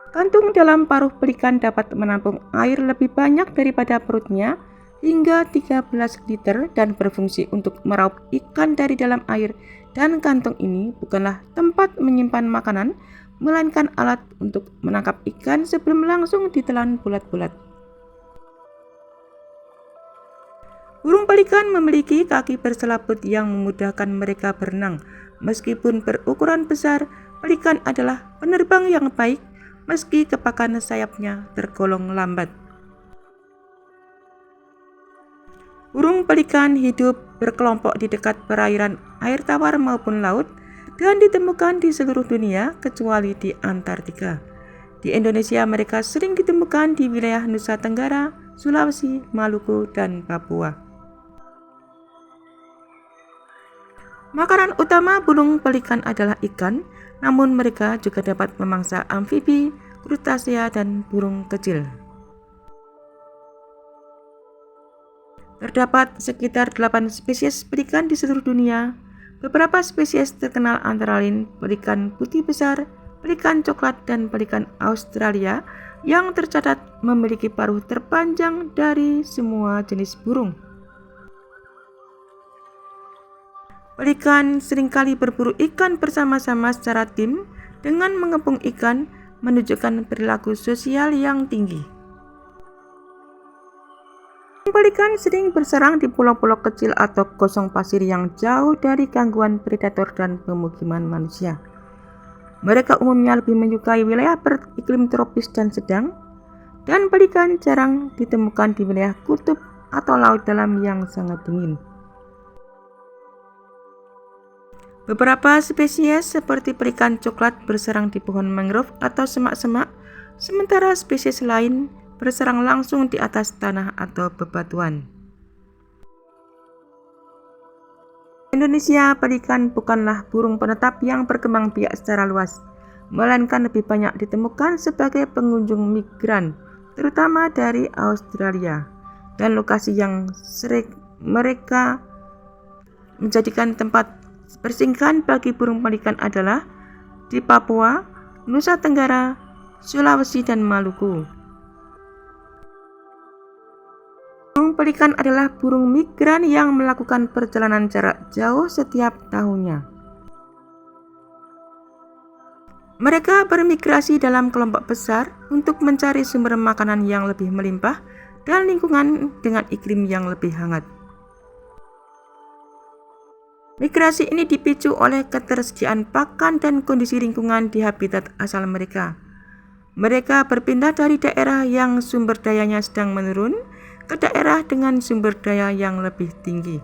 Kantung dalam paruh pelikan dapat menampung air lebih banyak daripada perutnya, hingga 13 liter, dan berfungsi untuk meraup ikan dari dalam air, dan kantung ini bukanlah tempat menyimpan makanan, melainkan alat untuk menangkap ikan sebelum langsung ditelan bulat-bulat. Burung pelikan memiliki kaki berselaput yang memudahkan mereka berenang. Meskipun berukuran besar, pelikan adalah penerbang yang baik meski kepakan sayapnya tergolong lambat. Burung pelikan hidup berkelompok di dekat perairan air tawar maupun laut dan ditemukan di seluruh dunia kecuali di Antartika. Di Indonesia mereka sering ditemukan di wilayah Nusa Tenggara, Sulawesi, Maluku, dan Papua. Makanan utama burung pelikan adalah ikan, namun mereka juga dapat memangsa amfibi, krustasea, dan burung kecil. Terdapat sekitar 8 spesies pelikan di seluruh dunia. Beberapa spesies terkenal antara lain pelikan putih besar, pelikan coklat, dan pelikan Australia yang tercatat memiliki paruh terpanjang dari semua jenis burung. Pelikan seringkali berburu ikan bersama-sama secara tim dengan mengepung ikan, menunjukkan perilaku sosial yang tinggi. Pelikan sering bersarang di pulau-pulau kecil atau gosong pasir yang jauh dari gangguan predator dan pemukiman manusia. Mereka umumnya lebih menyukai wilayah beriklim tropis dan sedang, dan pelikan jarang ditemukan di wilayah kutub atau laut dalam yang sangat dingin. Beberapa spesies seperti pelikan coklat bersarang di pohon mangrove atau semak-semak, sementara spesies lain bersarang langsung di atas tanah atau bebatuan. Di Indonesia, pelikan bukanlah burung penetap yang berkembang biak secara luas, melainkan lebih banyak ditemukan sebagai pengunjung migran, terutama dari Australia, dan lokasi yang sering mereka menjadikan tempat persinggahan bagi burung pelikan adalah di Papua, Nusa Tenggara, Sulawesi, dan Maluku. Burung pelikan adalah burung migran yang melakukan perjalanan jarak jauh setiap tahunnya. Mereka bermigrasi dalam kelompok besar untuk mencari sumber makanan yang lebih melimpah dan lingkungan dengan iklim yang lebih hangat. Migrasi ini dipicu oleh ketersediaan pakan dan kondisi lingkungan di habitat asal mereka. Mereka berpindah dari daerah yang sumber dayanya sedang menurun ke daerah dengan sumber daya yang lebih tinggi.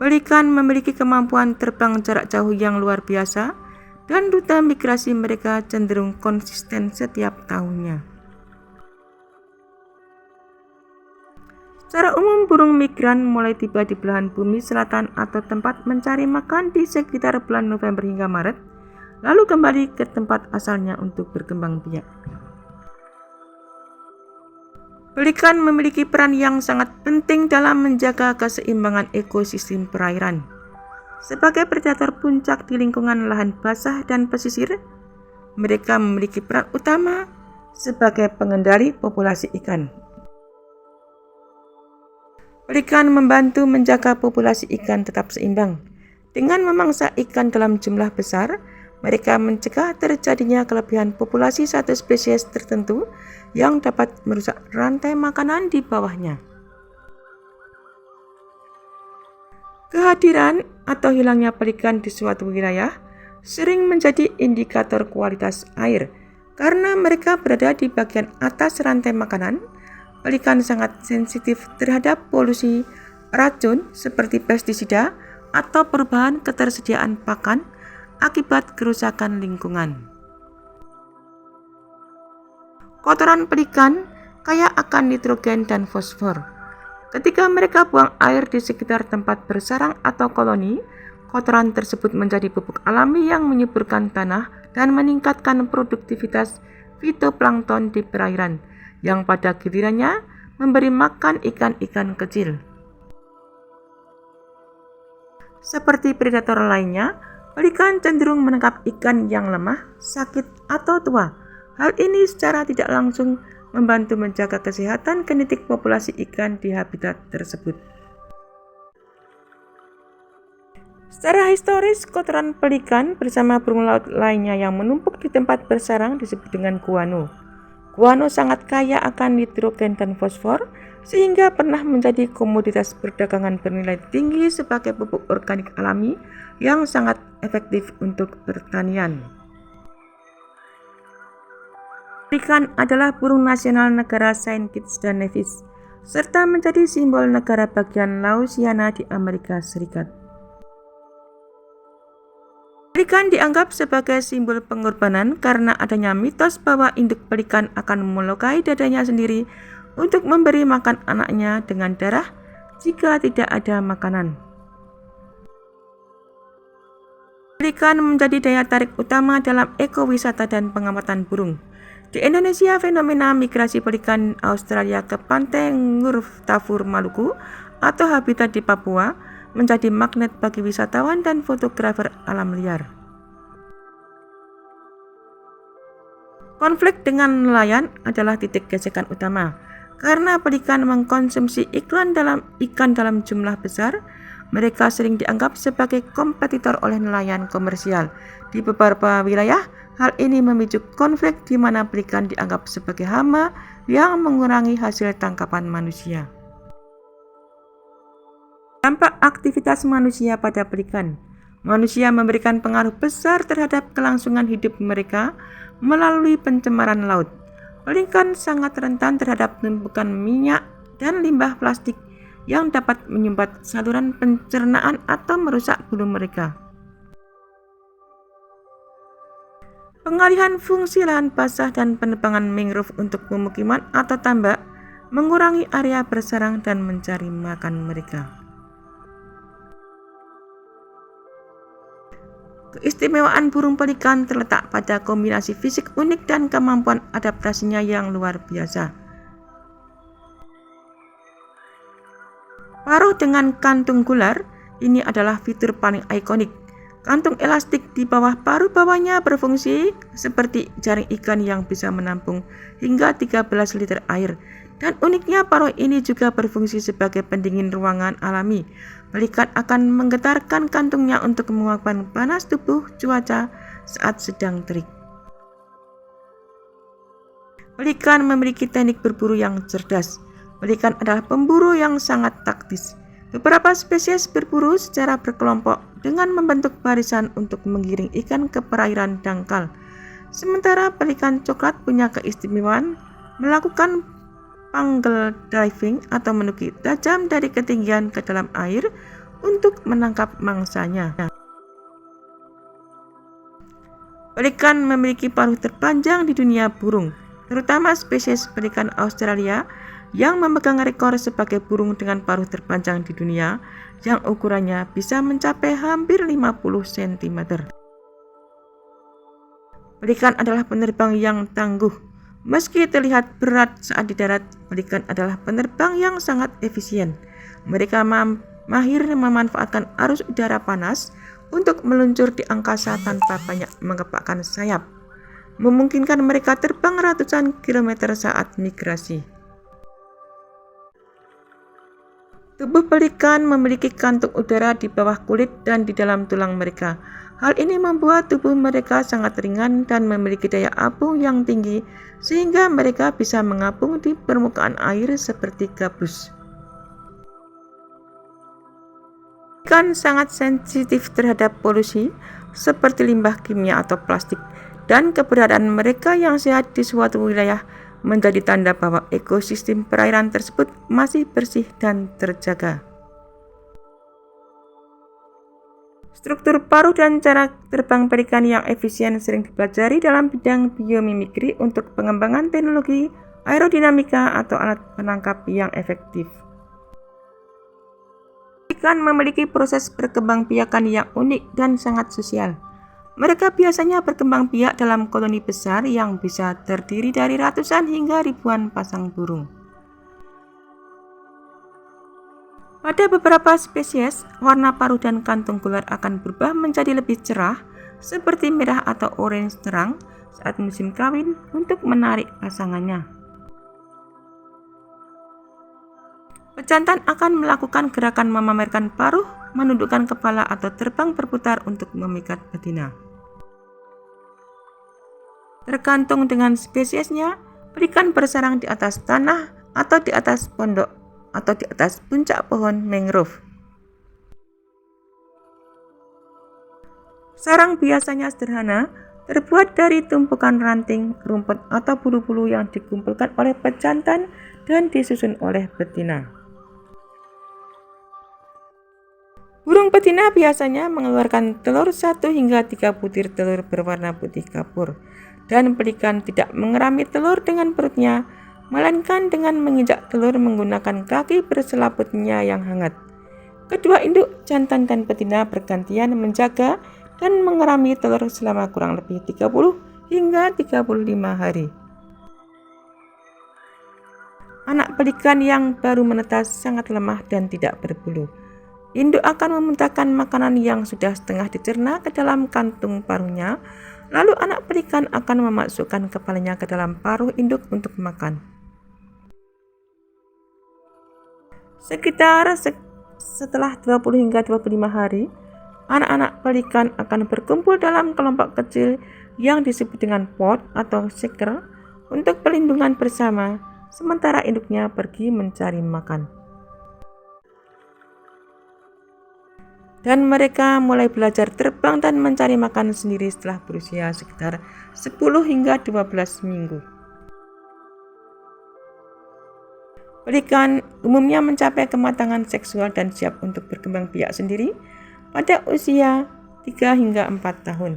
Pelikan memiliki kemampuan terbang jarak jauh yang luar biasa, dan rute migrasi mereka cenderung konsisten setiap tahunnya. Secara umum, burung migran mulai tiba di belahan bumi selatan atau tempat mencari makan di sekitar bulan November hingga Maret, lalu kembali ke tempat asalnya untuk berkembang biak. Pelikan memiliki peran yang sangat penting dalam menjaga keseimbangan ekosistem perairan. Sebagai predator puncak di lingkungan lahan basah dan pesisir, mereka memiliki peran utama sebagai pengendali populasi ikan. Pelikan membantu menjaga populasi ikan tetap seimbang. Dengan memangsa ikan dalam jumlah besar, mereka mencegah terjadinya kelebihan populasi satu spesies tertentu yang dapat merusak rantai makanan di bawahnya. Kehadiran atau hilangnya pelikan di suatu wilayah sering menjadi indikator kualitas air. Karena mereka berada di bagian atas rantai makanan, pelikan sangat sensitif terhadap polusi racun seperti pestisida atau perubahan ketersediaan pakan akibat kerusakan lingkungan. Kotoran pelikan kaya akan nitrogen dan fosfor. Ketika mereka buang air di sekitar tempat bersarang atau koloni, kotoran tersebut menjadi pupuk alami yang menyuburkan tanah dan meningkatkan produktivitas fitoplankton di perairan, yang pada gilirannya memberi makan ikan-ikan kecil. Seperti predator lainnya, Pelikan cenderung menangkap ikan yang lemah, sakit, atau tua. Hal ini secara tidak langsung membantu menjaga kesehatan genetik populasi ikan di habitat tersebut. Secara historis, kotoran pelikan bersama burung laut lainnya yang menumpuk di tempat bersarang disebut dengan guano. Guano sangat kaya akan nitrogen dan fosfor, sehingga pernah menjadi komoditas perdagangan bernilai tinggi sebagai pupuk organik alami yang sangat efektif untuk pertanian. Pelikan adalah burung nasional negara Saint Kitts dan Nevis, serta menjadi simbol negara bagian Louisiana di Amerika Serikat. Pelikan dianggap sebagai simbol pengorbanan karena adanya mitos bahwa induk pelikan akan melukai dadanya sendiri untuk memberi makan anaknya dengan darah jika tidak ada makanan. Pelikan menjadi daya tarik utama dalam ekowisata dan pengamatan burung. Di Indonesia, fenomena migrasi pelikan Australia ke pantai Nguruf Tafur, Maluku atau habitat di Papua menjadi magnet bagi wisatawan dan fotografer alam liar. Konflik dengan nelayan adalah titik gesekan utama. Karena pelikan mengkonsumsi ikan dalam jumlah besar, mereka sering dianggap sebagai kompetitor oleh nelayan komersial. Di beberapa wilayah, hal ini memicu konflik di mana pelikan dianggap sebagai hama yang mengurangi hasil tangkapan manusia. Dampak aktivitas manusia pada pelikan. Manusia memberikan pengaruh besar terhadap kelangsungan hidup mereka melalui pencemaran laut. Pelikan sangat rentan terhadap tumpukan minyak dan limbah plastik yang dapat menyumbat saluran pencernaan atau merusak bulu mereka. Pengalihan fungsi lahan basah dan penebangan mangrove untuk pemukiman atau tambak mengurangi area bersarang dan mencari makan mereka. Keistimewaan burung pelikan terletak pada kombinasi fisik unik dan kemampuan adaptasinya yang luar biasa. Paruh dengan kantung gular, ini adalah fitur paling ikonik. Kantung elastik di bawah paruh bawahnya berfungsi seperti jaring ikan yang bisa menampung hingga 13 liter air. Dan uniknya paruh ini juga berfungsi sebagai pendingin ruangan alami. Pelikan akan menggetarkan kantungnya untuk menguapkan panas tubuh cuaca saat sedang terik. Pelikan memiliki teknik berburu yang cerdas. Pelikan adalah pemburu yang sangat taktis. Beberapa spesies berburu secara berkelompok dengan membentuk barisan untuk menggiring ikan ke perairan dangkal. Sementara pelikan coklat punya keistimewaan melakukan pangle diving atau menukik tajam dari ketinggian ke dalam air untuk menangkap mangsanya. Pelikan memiliki paruh terpanjang di dunia burung, terutama spesies pelikan Australia yang memegang rekor sebagai burung dengan paruh terpanjang di dunia yang ukurannya bisa mencapai hampir 50 cm. Pelikan adalah penerbang yang tangguh. Meski terlihat berat saat di darat, pelikan adalah penerbang yang sangat efisien. Mereka mahir memanfaatkan arus udara panas untuk meluncur di angkasa tanpa banyak mengepakkan sayap, memungkinkan mereka terbang ratusan kilometer saat migrasi. Tubuh pelikan memiliki kantung udara di bawah kulit dan di dalam tulang mereka. Hal ini membuat tubuh mereka sangat ringan dan memiliki daya apung yang tinggi sehingga mereka bisa mengapung di permukaan air seperti gabus. Ikan sangat sensitif terhadap polusi seperti limbah kimia atau plastik, dan keberadaan mereka yang sehat di suatu wilayah menjadi tanda bahwa ekosistem perairan tersebut masih bersih dan terjaga. Struktur paruh dan cara terbang pelikan yang efisien sering dipelajari dalam bidang biomimikri untuk pengembangan teknologi aerodinamika atau alat penangkap yang efektif. Pelikan memiliki proses perkembangbiakan yang unik dan sangat sosial. Mereka biasanya berkembang biak dalam koloni besar yang bisa terdiri dari ratusan hingga ribuan pasang burung. Pada beberapa spesies, warna paruh dan kantung gular akan berubah menjadi lebih cerah, seperti merah atau orange terang saat musim kawin untuk menarik pasangannya. Pejantan akan melakukan gerakan memamerkan paruh, menundukkan kepala atau terbang berputar untuk memikat betina. Tergantung dengan spesiesnya, berikan bersarang di atas tanah atau di atas pondok atau di atas puncak pohon mangrove. Sarang biasanya sederhana, terbuat dari tumpukan ranting, rumput atau bulu-bulu yang dikumpulkan oleh pejantan dan disusun oleh betina. Burung betina biasanya mengeluarkan telur 1 hingga 3 butir telur berwarna putih kapur, dan pelikan tidak mengerami telur dengan perutnya, melainkan dengan menginjak telur menggunakan kaki berselaputnya yang hangat. Kedua induk, jantan dan betina bergantian menjaga dan mengerami telur selama kurang lebih 30 hingga 35 hari. Anak pelikan yang baru menetas sangat lemah dan tidak berbulu. Induk akan memuntahkan makanan yang sudah setengah dicerna ke dalam kantung paruhnya, lalu anak pelikan akan memasukkan kepalanya ke dalam paruh induk untuk makan. Setelah 20 hingga 25 hari, anak-anak pelikan akan berkumpul dalam kelompok kecil yang disebut dengan pod atau shaker untuk perlindungan bersama, sementara induknya pergi mencari makan. Dan mereka mulai belajar terbang dan mencari makan sendiri setelah berusia sekitar 10 hingga 12 minggu. Pelikan umumnya mencapai kematangan seksual dan siap untuk berkembang biak sendiri pada usia 3 hingga 4 tahun.